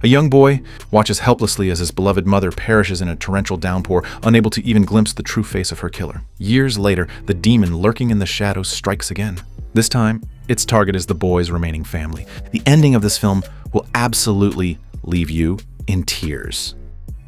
A young boy watches helplessly as his beloved mother perishes in a torrential downpour, unable to even glimpse the true face of her killer. Years later, the demon lurking in the shadows strikes again. This time, its target is the boy's remaining family. The ending of this film will absolutely leave you in tears.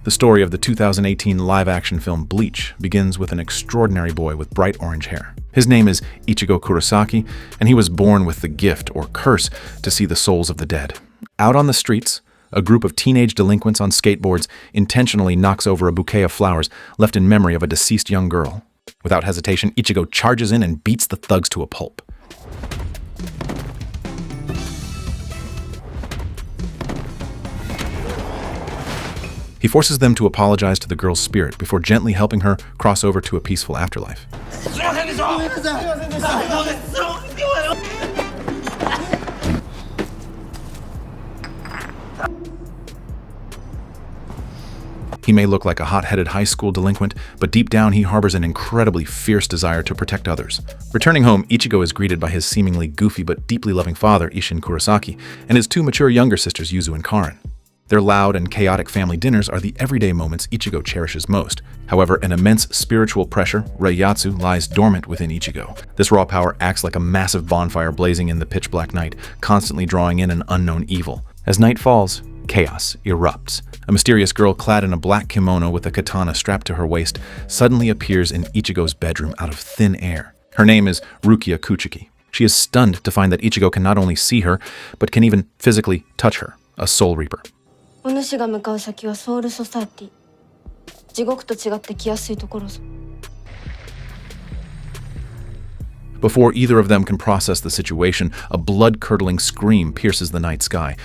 The story of the 2018 live-action film BLEACH begins with an extraordinary boy with bright orange hair. His name is Ichigo Kurosaki, and he was born with the gift or curse to see the souls of the dead. Out on the streets, a group of teenage delinquents on skateboards intentionally knocks over a bouquet of flowers left in memory of a deceased young girl. Without hesitation, Ichigo charges in and beats the thugs to a pulp. He forces them to apologize to the girl's spirit before gently helping her cross over to a peaceful afterlife. He may look like a hot-headed high school delinquent, but deep down he harbors an incredibly fierce desire to protect others. Returning home, Ichigo is greeted by his seemingly goofy but deeply loving father, Isshin Kurosaki, and his two mature younger sisters, Yuzu and Karin. Their loud and chaotic family dinners are the everyday moments Ichigo cherishes most. However, an immense spiritual pressure, Reiyatsu, lies dormant within Ichigo. This raw power acts like a massive bonfire blazing in the pitch-black night, constantly drawing in an unknown evil. As night falls, chaos erupts. A mysterious girl clad in a black kimono with a katana strapped to her waist suddenly appears in Ichigo's bedroom out of thin air. Her name is Rukia Kuchiki. She is stunned to find that Ichigo can not only see her, but can even physically touch her, a soul reaper. お主が向かう先はソウルソサエティ。地獄と違って来やすいところぞ。 Before either of them can process the situation, a blood-curdling scream pierces the night sky.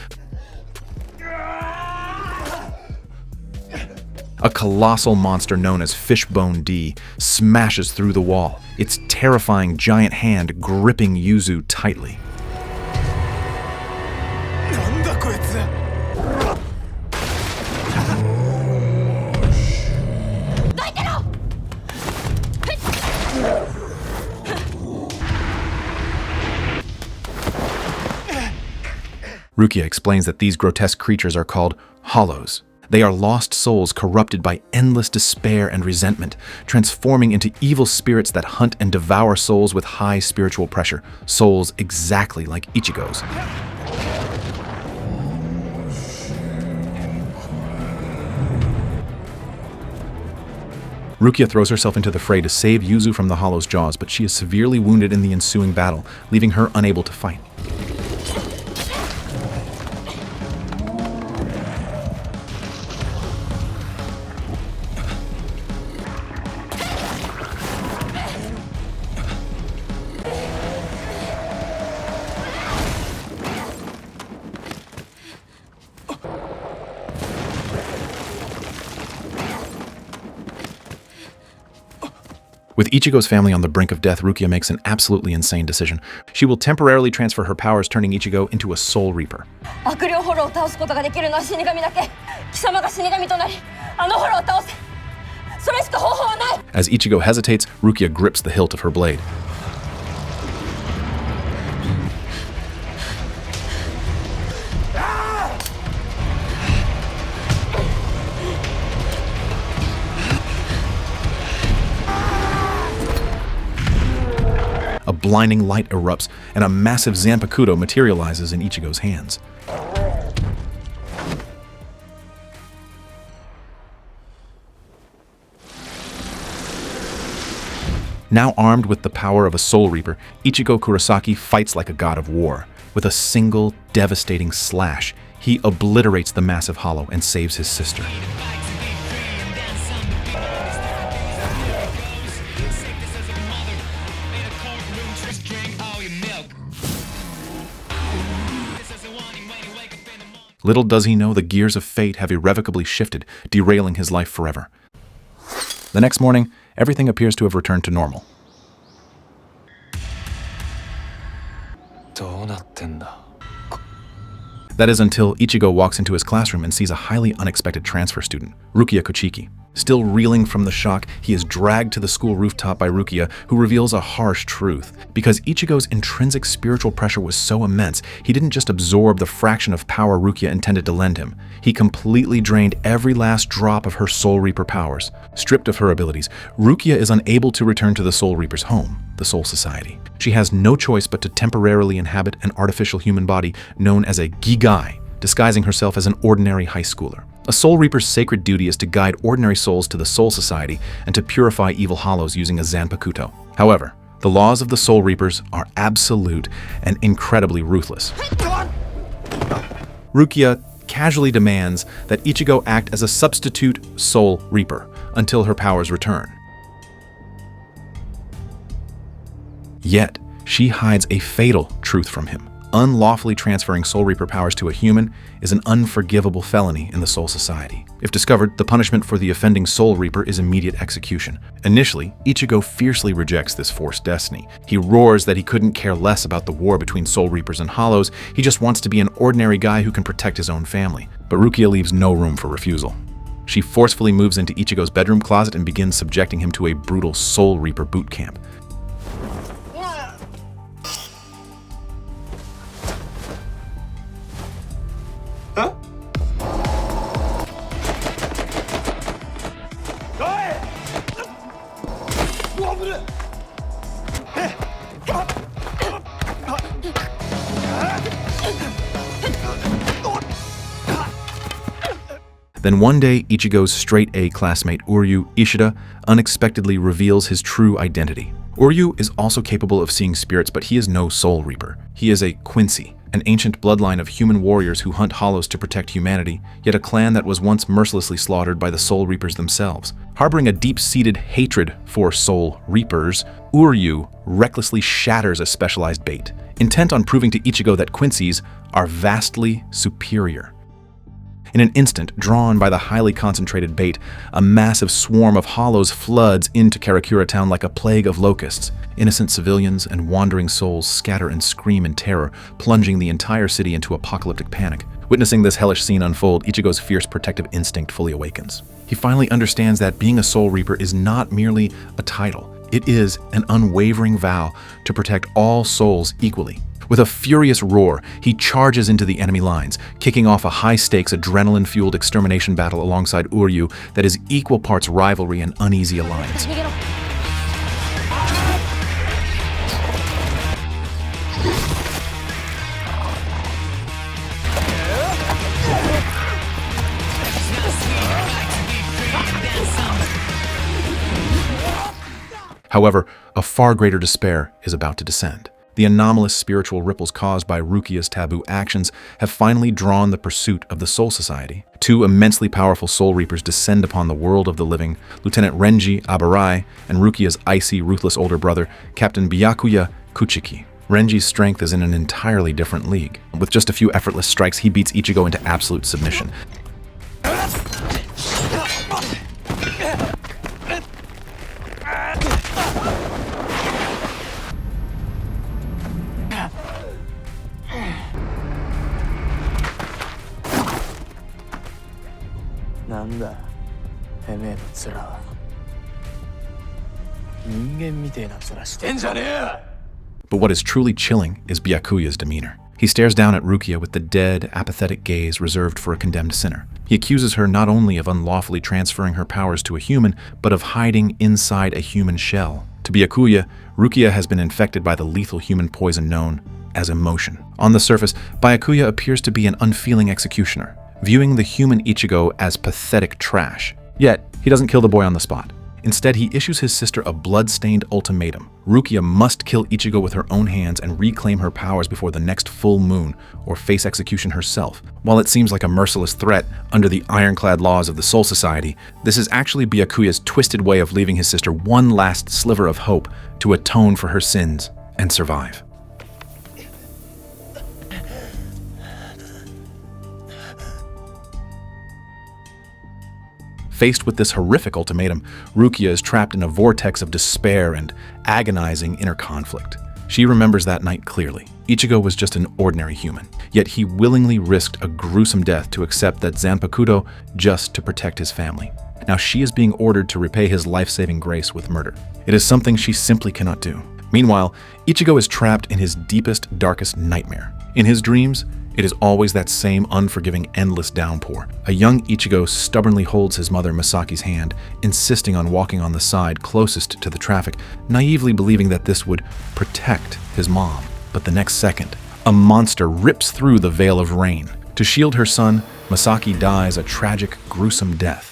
A colossal monster known as Fishbone D smashes through the wall, its terrifying giant hand gripping Yuzu tightly. Rukia explains that these grotesque creatures are called hollows. They are lost souls corrupted by endless despair and resentment, transforming into evil spirits that hunt and devour souls with high spiritual pressure, souls exactly like Ichigo's. Rukia throws herself into the fray to save Yuzu from the hollow's jaws, but she is severely wounded in the ensuing battle, leaving her unable to fight. With Ichigo's family on the brink of death, Rukia makes an absolutely insane decision. She will temporarily transfer her powers, turning Ichigo into a soul reaper. As Ichigo hesitates, Rukia grips the hilt of her blade. A blinding light erupts, and a massive Zanpakuto materializes in Ichigo's hands. Now armed with the power of a Soul Reaper, Ichigo Kurosaki fights like a god of war. With a single, devastating slash, he obliterates the massive hollow and saves his sister. Little does he know the gears of fate have irrevocably shifted, derailing his life forever. The next morning, everything appears to have returned to normal. That is until Ichigo walks into his classroom and sees a highly unexpected transfer student, Rukia Kuchiki. Still reeling from the shock, he is dragged to the school rooftop by Rukia, who reveals a harsh truth. Because Ichigo's intrinsic spiritual pressure was so immense, he didn't just absorb the fraction of power Rukia intended to lend him. He completely drained every last drop of her Soul Reaper powers. Stripped of her abilities, Rukia is unable to return to the Soul Reaper's home, the Soul Society. She has no choice but to temporarily inhabit an artificial human body known as a Gigai, disguising herself as an ordinary high schooler. A Soul Reaper's sacred duty is to guide ordinary souls to the Soul Society and to purify evil hollows using a Zanpakuto. However, the laws of the Soul Reapers are absolute and incredibly ruthless. Rukia casually demands that Ichigo act as a substitute Soul Reaper until her powers return. Yet, she hides a fatal truth from him. Unlawfully transferring Soul Reaper powers to a human is an unforgivable felony in the Soul Society. If discovered, the punishment for the offending Soul Reaper is immediate execution. Initially, Ichigo fiercely rejects this forced destiny. He roars that he couldn't care less about the war between Soul Reapers and Hollows, he just wants to be an ordinary guy who can protect his own family. But Rukia leaves no room for refusal. She forcefully moves into Ichigo's bedroom closet and begins subjecting him to a brutal Soul Reaper boot camp. Then one day, Ichigo's straight-A classmate Uryu Ishida unexpectedly reveals his true identity. Uryu is also capable of seeing spirits, but he is no Soul Reaper. He is a Quincy, an ancient bloodline of human warriors who hunt hollows to protect humanity, yet a clan that was once mercilessly slaughtered by the Soul Reapers themselves. Harboring a deep-seated hatred for Soul Reapers, Uryu recklessly shatters a specialized bait, intent on proving to Ichigo that Quincies are vastly superior. In an instant, drawn by the highly concentrated bait, a massive swarm of hollows floods into Karakura town like a plague of locusts. Innocent civilians and wandering souls scatter and scream in terror, plunging the entire city into apocalyptic panic. Witnessing this hellish scene unfold, Ichigo's fierce protective instinct fully awakens. He finally understands that being a Soul Reaper is not merely a title. It is an unwavering vow to protect all souls equally. With a furious roar, he charges into the enemy lines, kicking off a high-stakes, adrenaline-fueled extermination battle alongside Uryu that is equal parts rivalry and uneasy alliance. However, a far greater despair is about to descend. The anomalous spiritual ripples caused by Rukia's taboo actions have finally drawn the pursuit of the Soul Society. Two immensely powerful Soul Reapers descend upon the world of the living, Lieutenant Renji Abarai and Rukia's icy, ruthless older brother, Captain Byakuya Kuchiki. Renji's strength is in an entirely different league. With just a few effortless strikes, he beats Ichigo into absolute submission. But what is truly chilling is Byakuya's demeanor. He stares down at Rukia with the dead, apathetic gaze reserved for a condemned sinner. He accuses her not only of unlawfully transferring her powers to a human, but of hiding inside a human shell. To Byakuya, Rukia has been infected by the lethal human poison known as emotion. On the surface, Byakuya appears to be an unfeeling executioner, viewing the human Ichigo as pathetic trash. Yet, he doesn't kill the boy on the spot. Instead, he issues his sister a blood-stained ultimatum. Rukia must kill Ichigo with her own hands and reclaim her powers before the next full moon, or face execution herself. While it seems like a merciless threat under the ironclad laws of the Soul Society, this is actually Byakuya's twisted way of leaving his sister one last sliver of hope to atone for her sins and survive. Faced with this horrific ultimatum, Rukia is trapped in a vortex of despair and agonizing inner conflict. She remembers that night clearly. Ichigo was just an ordinary human, yet he willingly risked a gruesome death to accept that Zanpakuto just to protect his family. Now she is being ordered to repay his life-saving grace with murder. It is something she simply cannot do. Meanwhile, Ichigo is trapped in his deepest, darkest nightmare. In his dreams, it is always that same unforgiving, endless downpour. A young Ichigo stubbornly holds his mother Masaki's hand, insisting on walking on the side closest to the traffic, naively believing that this would protect his mom. But the next second, a monster rips through the veil of rain. To shield her son, Masaki dies a tragic, gruesome death.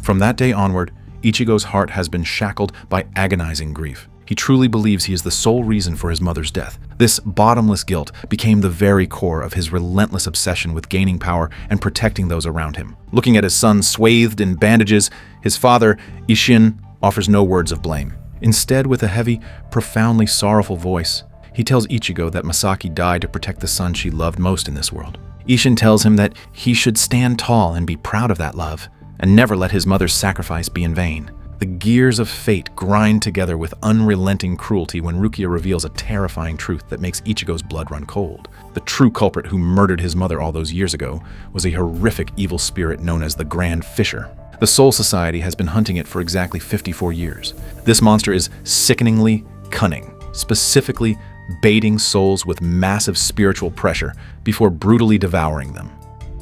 From that day onward, Ichigo's heart has been shackled by agonizing grief. He truly believes he is the sole reason for his mother's death. This bottomless guilt became the very core of his relentless obsession with gaining power and protecting those around him. Looking at his son swathed in bandages, his father, Isshin, offers no words of blame. Instead, with a heavy, profoundly sorrowful voice, he tells Ichigo that Masaki died to protect the son she loved most in this world. Isshin tells him that he should stand tall and be proud of that love, and never let his mother's sacrifice be in vain. The gears of fate grind together with unrelenting cruelty when Rukia reveals a terrifying truth that makes Ichigo's blood run cold. The true culprit who murdered his mother all those years ago was a horrific evil spirit known as the Grand Fisher. The Soul Society has been hunting it for exactly 54 years. This monster is sickeningly cunning, specifically baiting souls with massive spiritual pressure before brutally devouring them.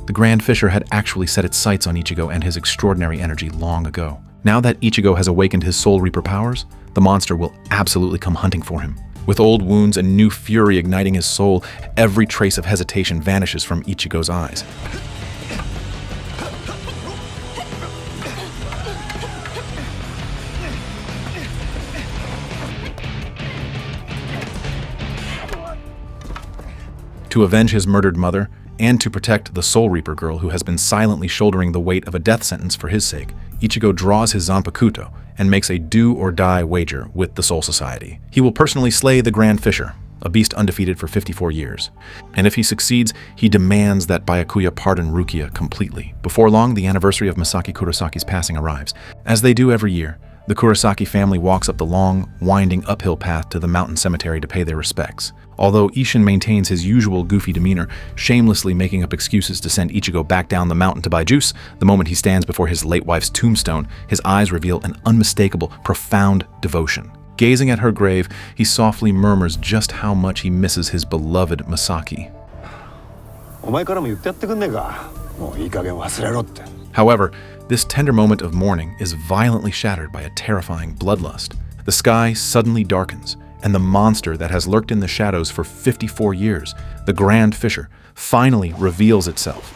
The Grand Fisher had actually set its sights on Ichigo and his extraordinary energy long ago. Now that Ichigo has awakened his Soul Reaper powers, the monster will absolutely come hunting for him. With old wounds and new fury igniting his soul, every trace of hesitation vanishes from Ichigo's eyes. To avenge his murdered mother, and to protect the Soul Reaper girl who has been silently shouldering the weight of a death sentence for his sake, Ichigo draws his Zanpakuto and makes a do-or-die wager with the Soul Society. He will personally slay the Grand Fisher, a beast undefeated for 54 years. And if he succeeds, he demands that Byakuya pardon Rukia completely. Before long, the anniversary of Masaki Kurosaki's passing arrives. As they do every year, the Kurosaki family walks up the long, winding uphill path to the mountain cemetery to pay their respects. Although Isshin maintains his usual goofy demeanor, shamelessly making up excuses to send Ichigo back down the mountain to buy juice, the moment he stands before his late wife's tombstone, his eyes reveal an unmistakable, profound devotion. Gazing at her grave, he softly murmurs just how much he misses his beloved Masaki. However, this tender moment of mourning is violently shattered by a terrifying bloodlust. The sky suddenly darkens, and the monster that has lurked in the shadows for 54 years, the Grand Fisher, finally reveals itself.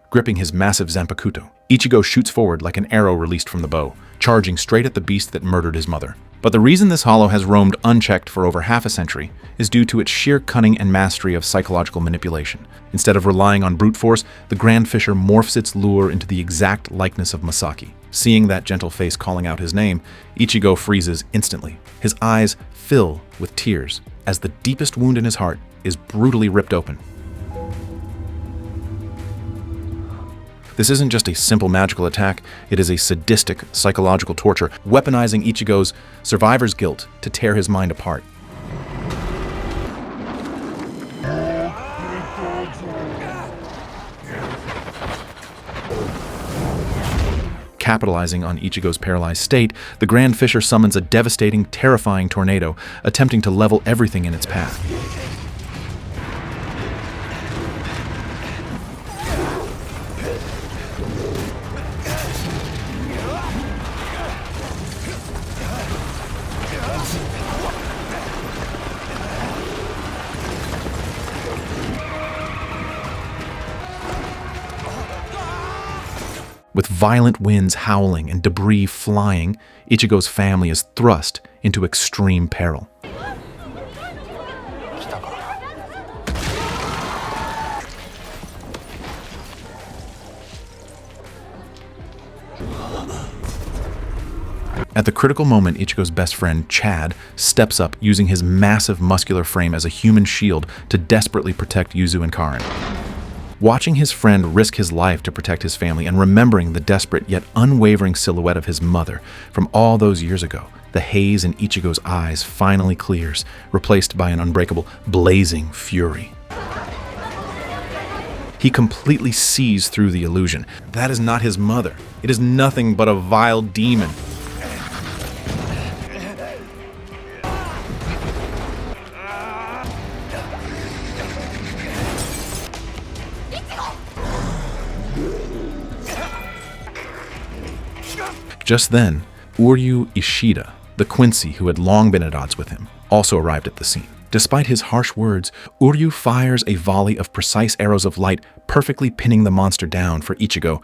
Gripping his massive Zanpakuto, Ichigo shoots forward like an arrow released from the bow, charging straight at the beast that murdered his mother. But the reason this hollow has roamed unchecked for over half a century is due to its sheer cunning and mastery of psychological manipulation. Instead of relying on brute force, the Grand Fisher morphs its lure into the exact likeness of Masaki. Seeing that gentle face calling out his name, Ichigo freezes instantly. His eyes fill with tears as the deepest wound in his heart is brutally ripped open. This isn't just a simple magical attack, it is a sadistic psychological torture, weaponizing Ichigo's survivor's guilt to tear his mind apart. Capitalizing on Ichigo's paralyzed state, the Grand Fisher summons a devastating, terrifying tornado, attempting to level everything in its path. With violent winds howling and debris flying, Ichigo's family is thrust into extreme peril. At the critical moment, Ichigo's best friend, Chad, steps up using his massive muscular frame as a human shield to desperately protect Yuzu and Karin. Watching his friend risk his life to protect his family and remembering the desperate yet unwavering silhouette of his mother from all those years ago, the haze in Ichigo's eyes finally clears, replaced by an unbreakable, blazing fury. He completely sees through the illusion. That is not his mother. It is nothing but a vile demon. Just then, Uryu Ishida, the Quincy who had long been at odds with him, also arrived at the scene. Despite his harsh words, Uryu fires a volley of precise arrows of light, perfectly pinning the monster down for Ichigo.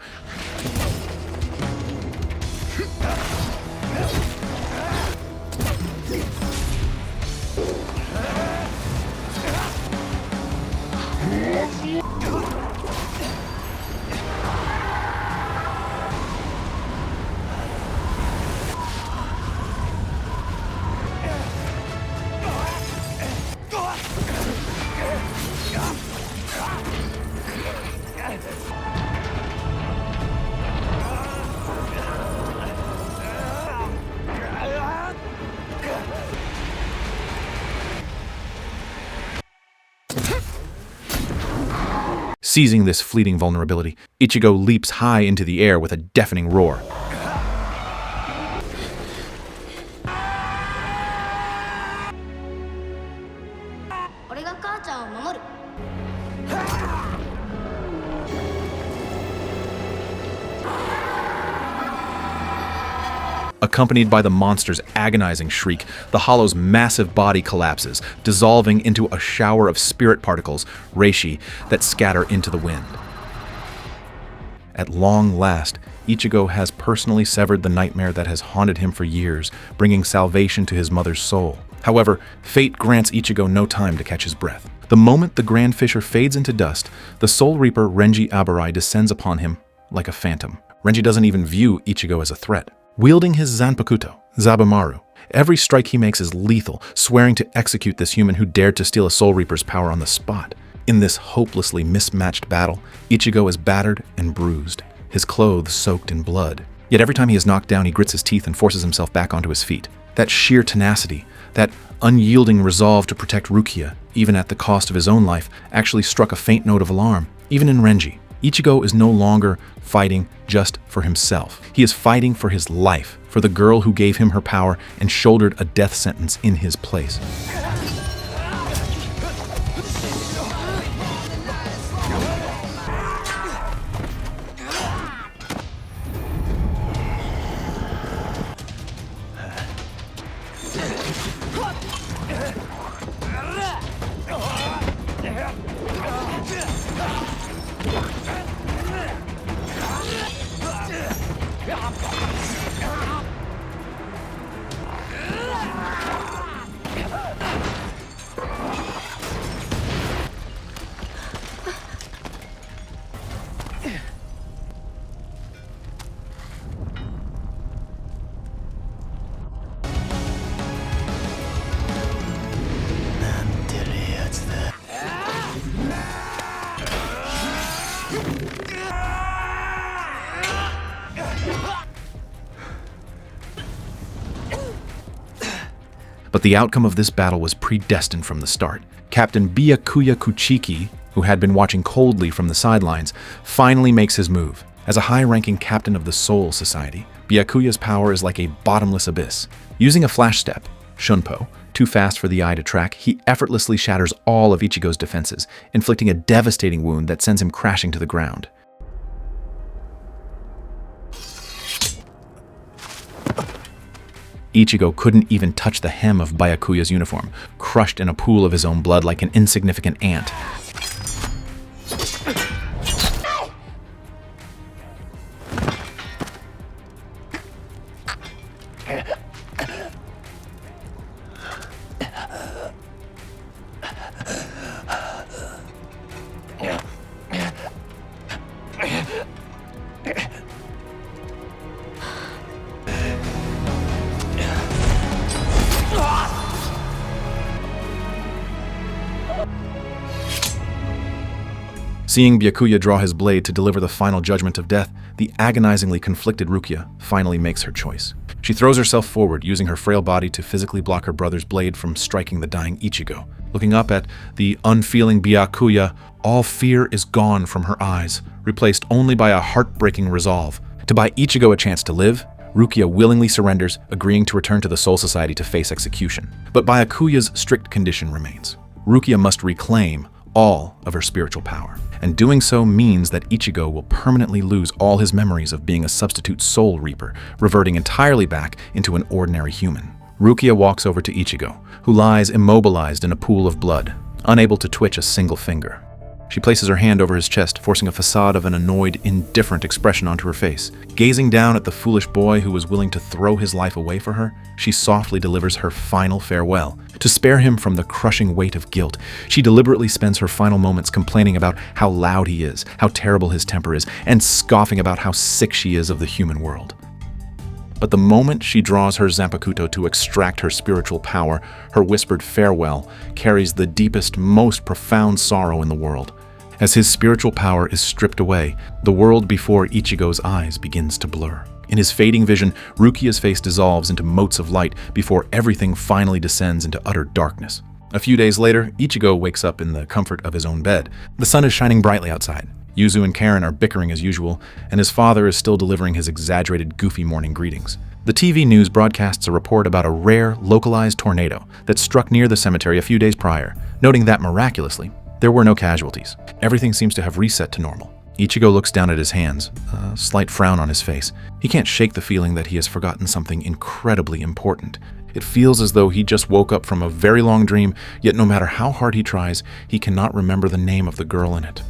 Seizing this fleeting vulnerability, Ichigo leaps high into the air with a deafening roar. Accompanied by the monster's agonizing shriek, the Hollow's massive body collapses, dissolving into a shower of spirit particles, reishi, that scatter into the wind. At long last, Ichigo has personally severed the nightmare that has haunted him for years, bringing salvation to his mother's soul. However, fate grants Ichigo no time to catch his breath. The moment the Grand Fisher fades into dust, the Soul Reaper Renji Abarai descends upon him like a phantom. Renji doesn't even view Ichigo as a threat. Wielding his Zanpakuto, Zabumaru, every strike he makes is lethal, swearing to execute this human who dared to steal a Soul Reaper's power on the spot. In this hopelessly mismatched battle, Ichigo is battered and bruised, his clothes soaked in blood. Yet every time he is knocked down, he grits his teeth and forces himself back onto his feet. That sheer tenacity, that unyielding resolve to protect Rukia, even at the cost of his own life, actually struck a faint note of alarm, even in Renji. Ichigo is no longer fighting just for himself. He is fighting for his life, for the girl who gave him her power and shouldered a death sentence in his place. But the outcome of this battle was predestined from the start. Captain Byakuya Kuchiki, who had been watching coldly from the sidelines, finally makes his move. As a high-ranking captain of the Soul Society, Byakuya's power is like a bottomless abyss. Using a flash step, Shunpo, too fast for the eye to track, he effortlessly shatters all of Ichigo's defenses, inflicting a devastating wound that sends him crashing to the ground. Ichigo couldn't even touch the hem of Byakuya's uniform, crushed in a pool of his own blood like an insignificant ant. Seeing Byakuya draw his blade to deliver the final judgment of death, the agonizingly conflicted Rukia finally makes her choice. She throws herself forward, using her frail body to physically block her brother's blade from striking the dying Ichigo. Looking up at the unfeeling Byakuya, all fear is gone from her eyes, replaced only by a heartbreaking resolve. To buy Ichigo a chance to live, Rukia willingly surrenders, agreeing to return to the Soul Society to face execution. But Byakuya's strict condition remains. Rukia must reclaim all of her spiritual power, and doing so means that Ichigo will permanently lose all his memories of being a substitute Soul Reaper, reverting entirely back into an ordinary human. Rukia walks over to Ichigo, who lies immobilized in a pool of blood, unable to twitch a single finger. She places her hand over his chest, forcing a facade of an annoyed, indifferent expression onto her face. Gazing down at the foolish boy who was willing to throw his life away for her, she softly delivers her final farewell. To spare him from the crushing weight of guilt, she deliberately spends her final moments complaining about how loud he is, how terrible his temper is, and scoffing about how sick she is of the human world. But the moment she draws her Zanpakuto to extract her spiritual power, her whispered farewell carries the deepest, most profound sorrow in the world. As his spiritual power is stripped away, the world before Ichigo's eyes begins to blur. In his fading vision, Rukia's face dissolves into motes of light before everything finally descends into utter darkness. A few days later, Ichigo wakes up in the comfort of his own bed. The sun is shining brightly outside. Yuzu and Karen are bickering as usual, and his father is still delivering his exaggerated, goofy morning greetings. The TV news broadcasts a report about a rare, localized tornado that struck near the cemetery a few days prior, noting that miraculously, there were no casualties. Everything seems to have reset to normal. Ichigo looks down at his hands, a slight frown on his face. He can't shake the feeling that he has forgotten something incredibly important. It feels as though he just woke up from a very long dream, yet no matter how hard he tries, he cannot remember the name of the girl in it.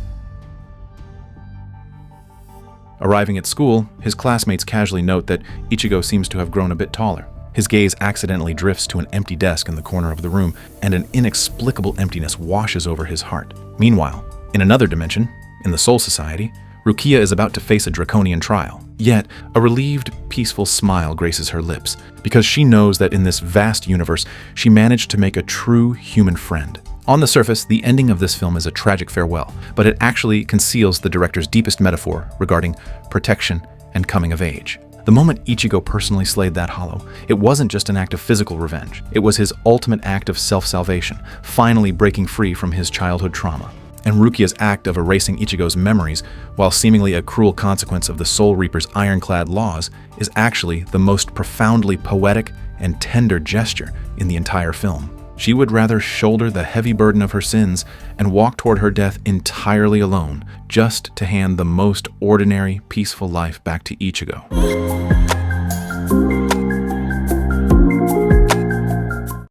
Arriving at school, his classmates casually note that Ichigo seems to have grown a bit taller. His gaze accidentally drifts to an empty desk in the corner of the room, and an inexplicable emptiness washes over his heart. Meanwhile, in another dimension, in the Soul Society, Rukia is about to face a draconian trial. Yet, a relieved, peaceful smile graces her lips, because she knows that in this vast universe, she managed to make a true human friend. On the surface, the ending of this film is a tragic farewell, but it actually conceals the director's deepest metaphor regarding protection and coming of age. The moment Ichigo personally slayed that hollow, it wasn't just an act of physical revenge. It was his ultimate act of self-salvation, finally breaking free from his childhood trauma. And Rukia's act of erasing Ichigo's memories, while seemingly a cruel consequence of the Soul Reaper's ironclad laws, is actually the most profoundly poetic and tender gesture in the entire film. She would rather shoulder the heavy burden of her sins and walk toward her death entirely alone, just to hand the most ordinary, peaceful life back to Ichigo.